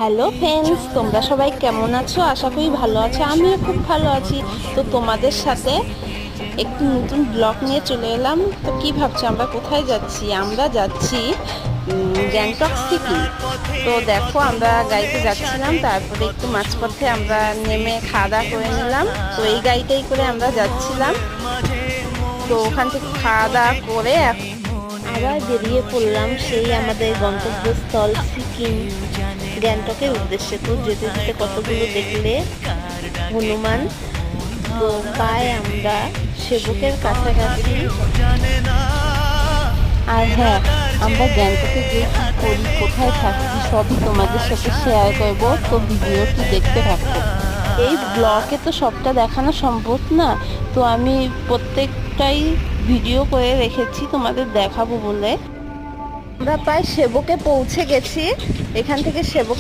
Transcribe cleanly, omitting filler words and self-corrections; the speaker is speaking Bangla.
হ্যালো ফ্রেন্ডস, তোমরা সবাই কেমন আছো? আশা করি ভালো আছো। আমিও খুব ভালো আছি। তো তোমাদের সাথে একটু নতুন ব্লগ নিয়ে চলে এলাম। তো কি ভাবছো আমরা কোথায় যাচ্ছি? আমরা যাচ্ছি গ্যাংটক সিকিম। তো দেখো, আমরা গাড়িতে যাচ্ছিলাম, তারপরে একটু মাঝপথে আমরা নেমে খাওয়া দাওয়া করে নিলাম। তো এই গাড়িটাই করে আমরা যাচ্ছিলাম। তো ওখান থেকে খাওয়া দাওয়া করে আবার বেরিয়ে পড়লাম সেই আমাদের গন্তব্যস্থল সিকিম গ্যাংটকের উদ্দেশ্যে। তো যেতে যেতে কতগুলো দেখলে হনুমান। তো প্রায় আমরা সেবকের কাছাকাছি। আর হ্যাঁ, আমরা গ্যাংটকে গিয়ে কি করি, কোথায় থাকি, সবই তোমাদের সাথে শেয়ার করব। তো ভিডিওটি দেখতে থাকো। এই ব্লগে তো সবটা দেখানো সম্ভব না, তো আমি প্রত্যেকটাই ভিডিও করে রেখেছি তোমাদের দেখাবো বলে। আমরা প্রায় সেবকে পৌঁছে গেছি। এখান থেকে সেবক